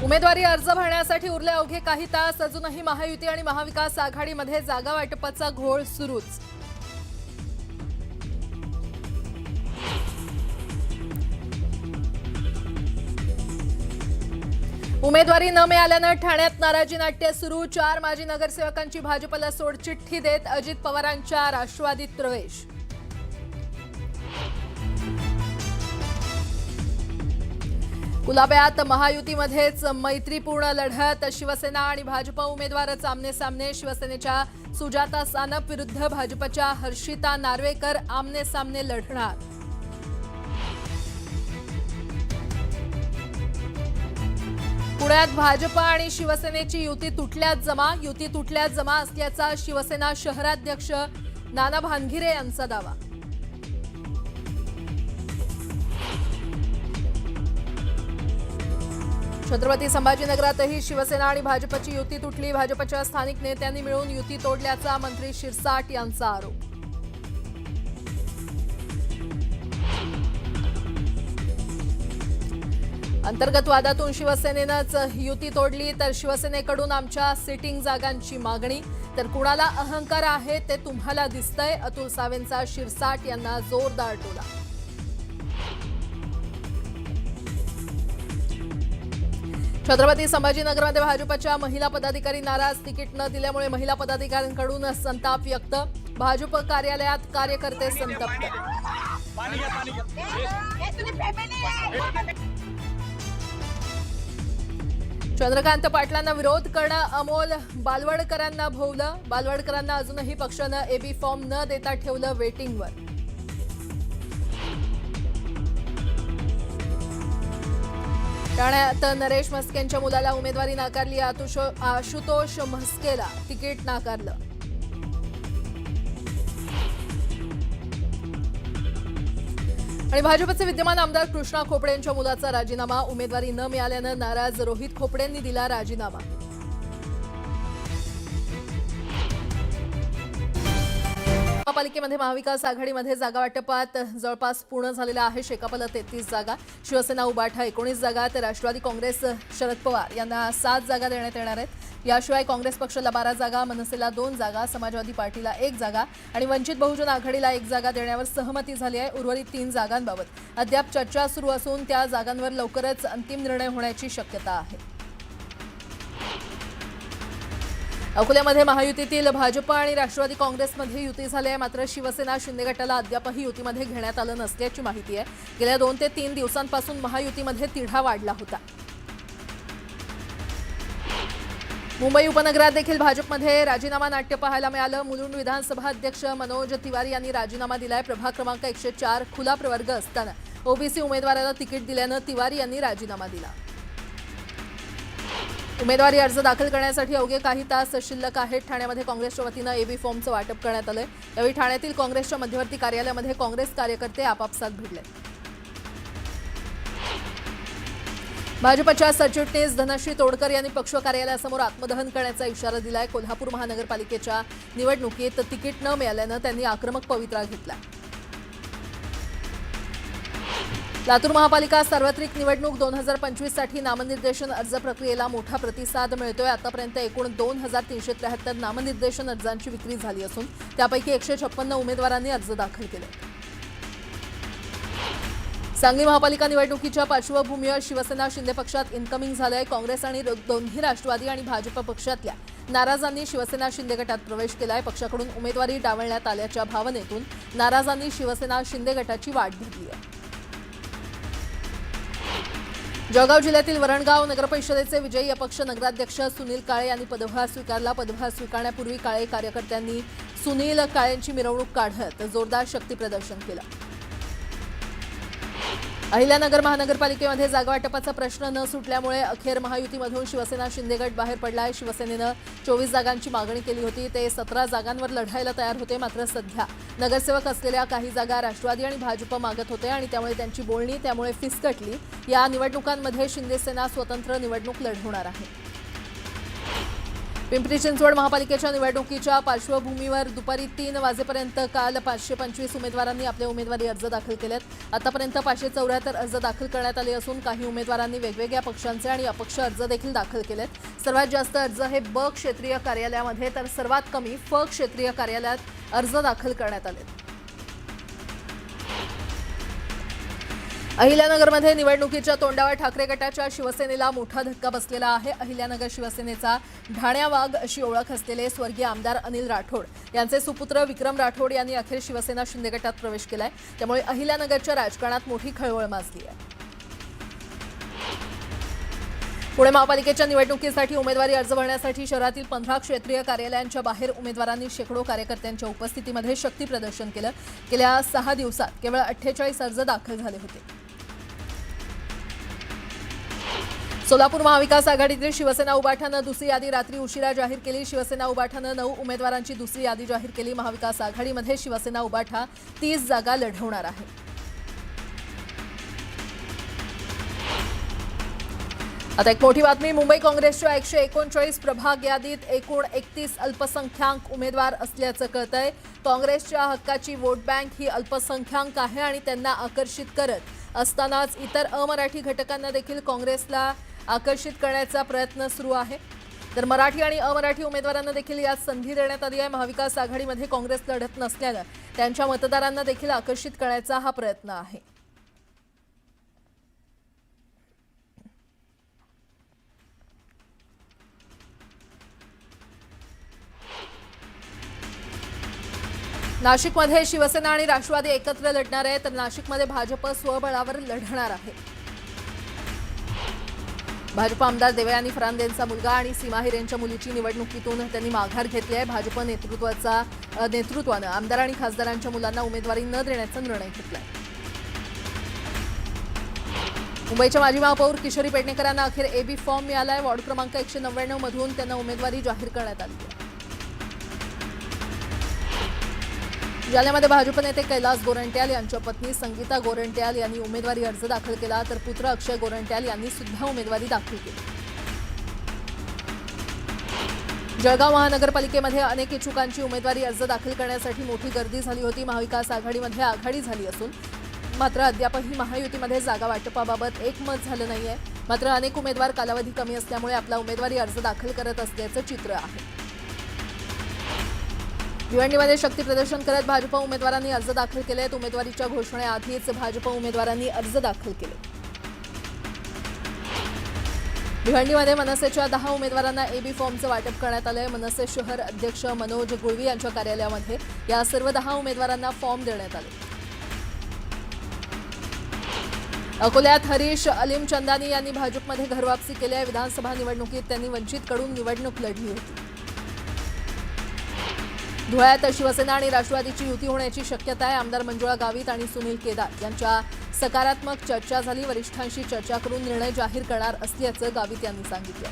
उमेदवारी अर्ज भरण्यासाठी उरले अवघे काही तास. अजूनही महायुती आणि महाविकास आघाडीमध्ये जागा वाटपाचा घोळ सुरूच. उमेदवारी न मिळाल्यानं ठाण्यात नाराजी नाट्य सुरू. 4 माजी नगरसेवकांची भाजपला सोडचिठ्ठी देत अजित पवारांच्या राष्ट्रवादीत प्रवेश. कुलाब्यात महायुतीमध्येच मैत्रीपूर्ण लढत. शिवसेना आणि भाजप उमेदवारच आमने सामने. शिवसेनेच्या सुजाता सानप विरुद्ध भाजपच्या हर्षिता नार्वेकर आमने सामने लढणार. पुण्यात भाजप आणि शिवसेनेची युती तुटल्यात जमा असल्याचा शिवसेना शहराध्यक्ष नाना भानगिरे यांचा दावा. छत्रपती संभाजीनगरातही शिवसेना आणि भाजपची युती तुटली. भाजपच्या स्थानिक नेत्यांनी मिळून युती तोडल्याचा मंत्री शिरसाट यांचा आरोप. अंतर्गत वादातून शिवसेनेनंच युती तोडली. तर शिवसेनेकडून आमच्या सिटिंग जागांची मागणी. तर कुणाला अहंकार आहे ते तुम्हाला दिसतंय. अतुल सावेंचा शिरसाट यांना जोरदार टोला. छत्रपती संभाजीनगरमध्ये भाजपच्या महिला पदाधिकारी नाराज. तिकीट न दिल्यामुळे महिला पदाधिकाऱ्यांकडून संताप व्यक्त. भाजप कार्यालयात कार्यकर्ते संतप्त. चंद्रकांत पाटलांना विरोध करणं अमोल बालवडकरांना भोवलं. बालवडकरांना अजूनही पक्षानं एबी फॉर्म न देता ठेवलं वेटिंगवर. ठाण्यात नरेश म्हस्केंच्या मुलाला उमेदवारी नाकारली. आशुतोष म्हस्केला तिकीट नाकारलं. आणि भाजपचे विद्यमान आमदार कृष्णा खोपडे यांच्या मुलाचा राजीनामा. उमेदवारी न मिळाल्यानं नाराज रोहित खोपडेंनी दिला राजीनामा. महापालिकेमध्ये महाविकास आघाडीमध्ये जागा वाटपात जवळपास पूर्ण झालेला आहे. शेकापला 33 जागा, शिवसेना उबाठा 19 जागा, तर राष्ट्रवादी काँग्रेस शरद पवार यांना 7 जागा देण्यात येणार आहेत. याशिवाय काँग्रेस पक्षाला 12 जागा, मनसेला 2 जागा, समाजवादी पार्टीला 1 जागा आणि वंचित बहुजन आघाडीला 1 जागा देण्यावर सहमती झाली आहे. उर्वरित 3 जागांबाबत अद्याप चर्चा सुरू असून त्या जागांवर लवकरच अंतिम निर्णय होण्याची शक्यता आहे. अकोल्यामध्ये महायुतीतील भाजप आणि राष्ट्रवादी काँग्रेसमध्ये युती झाली आहे. मात्र शिवसेना शिंदे गटाला अद्यापही युतीमध्ये घेण्यात आलं नसल्याची माहिती आहे. गेल्या 2 ते 3 दिवसांपासून महायुतीमध्ये तिढा वाढला होता. मुंबई उपनगरात देखील भाजपमध्ये राजीनामा नाट्य पाहायला मिळालं. मुलुंड विधानसभा अध्यक्ष मनोज तिवारी यांनी राजीनामा दिलाय. प्रभाग क्रमांक 104 खुला प्रवर्ग असताना ओबीसी उमेदवाराला तिकीट दिल्यानं तिवारी यांनी राजीनामा दिला. उमेदवारी अर्ज दाखल करण्यासाठी अवघे काही तास शिल्लक आहेत. ठाण्यामध्ये काँग्रेसच्या वतीनं एबी फॉर्मचं वाटप करण्यात आलंय. यावेळी ठाण्यातील काँग्रेसच्या मध्यवर्ती कार्यालयामध्ये काँग्रेस कार्यकर्ते आपापसात भिडले. भाजपच्या सरचिटणीस धनश्री तोडकर यांनी पक्ष कार्यालयासमोर आत्मदहन करण्याचा इशारा दिलाय. कोल्हापूर महानगरपालिकेच्या निवडणुकीत तिकीट न मिळाल्यानं त्यांनी आक्रमक पवित्रा घेतला. लातूर महापालिका सार्वत्रिक निवडणूक 2025 साठी नामनिर्देशन अर्ज प्रक्रियेला मोठा प्रतिसाद मिळतोय. आतापर्यंत एकूण 2373 नामनिर्देशन अर्जांची विक्री झाली असून त्यापैकी 156 उमेदवारांनी अर्ज दाखल केले. सांगली महापालिका निवडणुकीच्या पार्श्वभूमीवर शिवसेना शिंदे पक्षात इन्कमिंग झालंय. काँग्रेस आणि दोन्ही राष्ट्रवादी आणि भाजप पक्षातल्या नाराजांनी शिवसेना शिंदे गटात प्रवेश केलाय. पक्षाकडून उमेदवारी डावलण्यात आल्याच्या भावनेतून नाराजांनी शिवसेना शिंदे गटाची वाट धरली आहे. जळगाव जिल्ह्यातील वरणगाव नगरपरिषदेचे विजयी अपक्ष नगराध्यक्ष सुनील काळे यांनी पदभार स्वीकारला. पदभार स्वीकारण्यापूर्वी काळे कार्यकर्त्यांनी सुनील काळेंची मिरवणूक काढत जोरदार शक्ती प्रदर्शन केलं. अहिल्यानगर महानगरपालिकेमध्ये जागा वाटपाचा प्रश्न न सुटल्यामुळे अखेर महायुतीमधून शिवसेना शिंदे गट बाहेर पडलाय. शिवसेनेनं 24 जागांची मागणी केली होती. ते 17 जागांवर लढायला तयार होते. मात्र सध्या नगरसेवक असलेल्या काही जागा राष्ट्रवादी आणि भाजप मागत होते आणि त्यामुळे त्यांची बोलणी फिसकटली. या निवडणुकांमध्ये शिंदे सेना स्वतंत्र निवडणूक लढवणार आहे. पिंपरी चिंचवड महापालिकेच्या निवडणुकीच्या पार्श्वभूमीवर दुपारी 3 वाजेपर्यंत काल 525 उमेदवारांनी आपले उमेदवारी अर्ज दाखल केलेत। आतापर्यंत 574 अर्ज दाखल करण्यात आले असून काही उमेदवारांनी वेगवेगळ्या पक्षांचे आणि अपक्ष अर्ज देखील दाखल केलेत। सर्वात जास्त अर्ज हे ब क्षेत्रीय कार्यालयामध्ये तर सर्वात कमी फ क्षेत्रीय कार्यालयात अर्ज दाखल करण्यात आले। अहिल्यानगरमध्ये निवडणुकीच्या तोंडावर ठाकरे गटाच्या शिवसेनेला मोठा धक्का बसलेला आहे। अहिल्यानगर शिवसेनेचा ढाण्या वाघ अशी ओळख असलेले स्वर्गीय आमदार अनिल राठोड यांचे सुपुत्र विक्रम राठोड यांनी अखेर शिवसेना शिंदे गटात प्रवेश केलाय। त्यामुळे अहिल्यानगरच्या राजकारणात मोठी खळबळ माजली आहे। पुणे महापालिकेच्या निवडणुकीसाठी उमेदवारी अर्ज भरण्यासाठी शहरातील 15 क्षेत्रीय कार्यालयांच्या बाहेर उमेदवारांनी शेकडो कार्यकर्त्यांच्या उपस्थितीमध्ये शक्ती प्रदर्शन केलं। गेल्या 6 दिवसात केवळ 48 अर्ज दाखल झाले होते। सोलापूर महाविकास आघाडीतील शिवसेना उबाठानं दुसरी यादी रात्री उशिरा जाहीर केली। शिवसेना उबाठानं 9 उमेदवारांची दुसरी यादी जाहीर केली। महाविकास आघाडीमध्ये शिवसेना उबाठा 30 जागा लढवणार आहे। आता एक मोठी बातमी, मुंबई काँग्रेसच्या 139 प्रभाग यादीत एकूण 31 अल्पसंख्याक उमेदवार असल्याचं कळतंय। काँग्रेसच्या हक्काची वोट बँक ही अल्पसंख्याक आहे आणि त्यांना आकर्षित करत असतानाच इतर अमराठी घटकांना देखील काँग्रेसला आकर्षित करण्याचा प्रयत्न सुरू आहे। तर मराठी आणि अमराठी उमेदवारांना देखील यात संधी देण्यात आली आहे। महाविकास आघाडीमध्ये काँग्रेस लढत नसल्यानं त्यांच्या मतदारांना देखील आकर्षित करण्याचा हा प्रयत्न आहे। नाशिकमध्ये शिवसेना आणि राष्ट्रवादी एकत्र लढणार आहे, तर नाशिकमध्ये भाजप स्वबळावर लढणार आहे। भाजप आमदार देवयानी फरांदेंचा मुलगा आणि सीमा हिरेंच्या मुलीची निवडणुकीतून त्यांनी माघार घेतली आहे। भाजप नेतृत्वानं आमदार आणि खासदारांच्या मुलांना उमेदवारी न देण्याचा निर्णय घेतलाय। मुंबईच्या माजी महापौर किशोरी पेडणेकरांना अखेर एबी फॉर्म मिळालाय। वॉर्ड क्रमांक 199 मधून त्यांना उमेदवारी जाहीर करण्यात आली आहे। जालन्यामध्ये भाजप नेते कैलास गोरंट्याल यांच्या पत्नी संगीता गोरंट्याल यांनी उमेदवारी अर्ज दाखल केला, तर पुत्र अक्षय गोरंट्याल यांनी सुद्धा उमेदवारी दाखल केली। जळगाव महानगरपालिकेमध्ये अनेक इच्छुकांची उमेदवारी अर्ज दाखल करण्यासाठी मोठी गर्दी झाली होती। महाविकास आघाडीमध्ये आघाडी झाली असून मात्र अद्यापही महायुतीमध्ये जागा वाटपाबाबत एकमत झालं नाहीये। मात्र अनेक उमेदवार कालावधी कमी असल्यामुळे आपला उमेदवारी अर्ज दाखल करत असल्याचं चित्र आहे। भिवंडीमध्ये शक्ती प्रदर्शन करत भाजप उमेदवारांनी अर्ज दाखल केलेत। उमेदवारीच्या घोषणेआधीच भाजप उमेदवारांनी अर्ज दाखल केले। भिवंडीमध्ये मनसेच्या 10 उमेदवारांना एबी फॉर्मचं वाटप करण्यात आलंय। मनसे शहर अध्यक्ष मनोज गुळवी यांच्या कार्यालयामध्ये या सर्व 10 उमेदवारांना फॉर्म देण्यात आले। अकोल्यात हरीश अलीम चंदानी यांनी भाजपमध्ये घरवापसी केली आहे। विधानसभा निवडणुकीत त्यांनी वंचितकडून निवडणूक लढली होती। धुळ्यात शिवसेना आणि राष्ट्रवादीची युती होण्याची शक्यता आहे। आमदार मंजुळा गावित आणि सुनील केदार यांच्या सकारात्मक चर्चा झाली। वरिष्ठांशी चर्चा करून निर्णय जाहीर करणार असल्याचं गावित यांनी सांगितलं।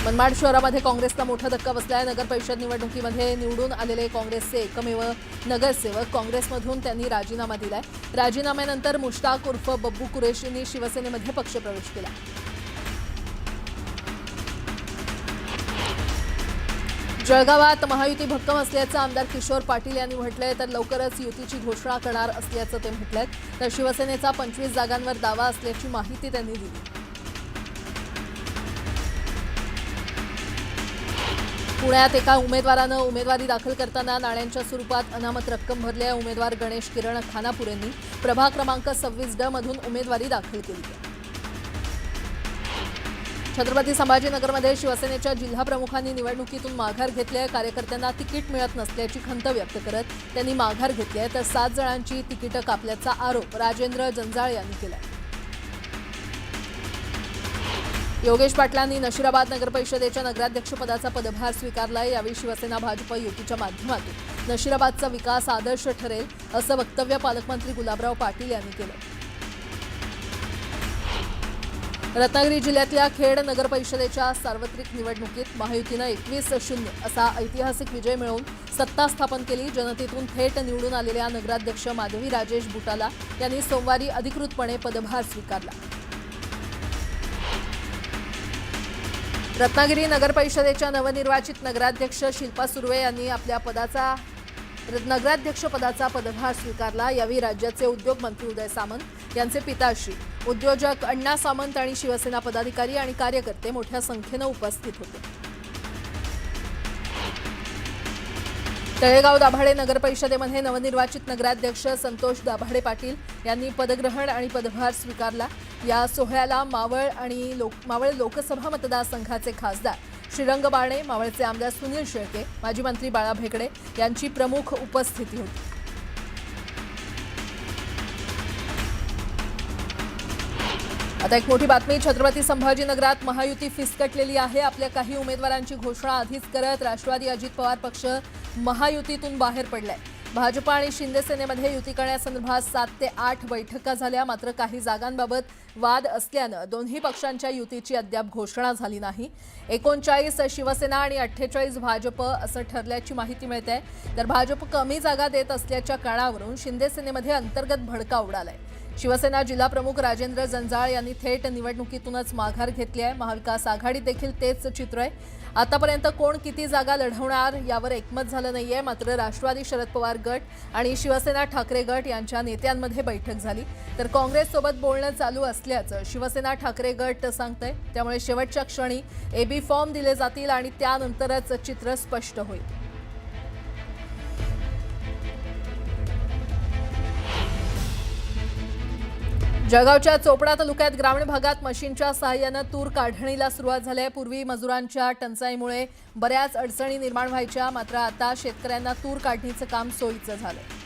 मनमाड शहरामध्ये काँग्रेसला मोठा धक्का बसलाय। नगर परिषद निवडणुकीमध्ये निवडून आलेले काँग्रेसचे एकमेव नगरसेवक काँग्रेसमधून त्यांनी राजीनामा दिलाय। राजीनाम्यानंतर मुश्ताक उर्फ बब्बू कुरेशींनी शिवसेनेमध्ये पक्षप्रवेश केला। जळगावात महायुती भक्कम असल्याचं आमदार किशोर पाटील यांनी म्हटलंय, तर लवकरच युतीची घोषणा करणार असल्याचं ते म्हटलंय। तर शिवसेनेचा 25 जागांवर दावा असल्याची माहिती त्यांनी दिली। पुण्यात एका उमेदवारानं उमेदवारी दाखल करताना नाण्यांच्या स्वरूपात अनामत रक्कम भरली आहे। उमेदवार गणेश किरण खानापुरेंनी प्रभाग क्रमांक 26D मधून उमेदवारी दाखल केली आहे। छत्रपती संभाजीनगरमध्ये शिवसेनेच्या जिल्हा प्रमुखांनी निवडणुकीतून माघार घेतली आहे। कार्यकर्त्यांना तिकीट मिळत नसल्याची खंत व्यक्त करत त्यांनी माघार घेतली आहे, तर 7 जणांची तिकीटं कापल्याचा आरोप राजेंद्र जंजाळ यांनी केला। योगेश पाटलांनी नशिराबाद नगरपरिषदेच्या नगराध्यक्षपदाचा पदभार स्वीकारला आहे। यावेळी शिवसेना भाजप युतीच्या माध्यमातून नशिराबादचा विकास आदर्श ठरेल असं वक्तव्य पालकमंत्री गुलाबराव पाटील यांनी केलं। रत्नागिरी जिल्ह्यातल्या खेड नगरपरिषदेच्या सार्वत्रिक निवडणुकीत महायुतीनं 21-0 असा ऐतिहासिक विजय मिळवून सत्ता स्थापन केली। जनतेतून थेट निवडून आलेल्या नगराध्यक्ष माधवी राजेश बुटाला यांनी सोमवारी अधिकृतपणे पदभार स्वीकारला। रत्नागिरी नगर परिषदेच्या नवनिर्वाचित नगराध्यक्ष शिल्पा सुर्वे यांनी आपल्या नगराध्यक्ष पदाचा पदभार स्वीकारला। यावेळी राज्याचे उद्योग मंत्री उदय सामंत यांचे पिताश्री, उद्योजक अण्णा सामंत आणि शिवसेना पदाधिकारी आणि कार्यकर्ते मोठ्या संख्येने उपस्थित होते। तळेगाव दाभाडे नगर परिषदेमध्ये नवनिर्वाचित नगराध्यक्ष संतोष दाभाडे पाटील यांनी पदग्रहण आणि पदभार स्वीकारला। या सोहळ्याला मावळ लोकसभा मतदारसंघाचे खासदार श्रीरंग बारणे, मावळचे आमदार सुनील शेळके, माजी मंत्री बाळा भेकडे यांची प्रमुख उपस्थिती होती। आता एक मोठी बातमी, छत्रपती संभाजीनगरात महायुती फिसकटलेली आहे। आपल्या काही उमेदवारांची घोषणा आधीच करत राष्ट्रवादी अजित पवार पक्ष महायुतीतून बाहेर पडलाय। भाजपा आणि शिंदे सेनेमध्ये युती करण्यासंदर्भात 7 ते 8 बैठका झाल्या, मात्र काही जागांबाबत वाद असल्यानं दोन्ही पक्षांच्या युतीची अद्याप घोषणा झाली नाही। 39 शिवसेना आणि 48 भाजप असं ठरल्याची माहिती मिळते। तर भाजप कमी जागा देत असल्याच्या कारणावरून शिंदे सेनेमध्ये अंतर्गत भडका उडालाय। शिवसेना जिल्हा प्रमुख राजेंद्र जंजाळ यांनी थेट निवडणुकीतूनच माघार घेतली आहे। महाविकास आघाडीत देखील तेच चित्र आहे। आतापर्यंत कोण किती जागा लढवणार यावर एकमत झालं नाहीये, मात्र राष्ट्रवादी शरद पवार गट आणि शिवसेना ठाकरे गट यांच्या नेत्यांमध्ये बैठक झाली। तर काँग्रेससोबत बोलणं चालू असल्याचं शिवसेना ठाकरे गट सांगतंय। त्यामुळे शेवटच्या क्षणी एबी फॉर्म दिले जातील आणि त्यानंतरच चित्र स्पष्ट होईल। जळगावच्या चोपडा तालुक्यात ग्रामीण भागात मशीनच्या सहाय्याने तूर काढणीला सुरुवात झाली आहे। पूर्वी मजुरांच्या टंचाईमुळे बऱ्याच अडचणी निर्माण व्हायच्या, मात्र आता शेतकऱ्यांना तूर काढणीचं काम सोयीचं झालंय।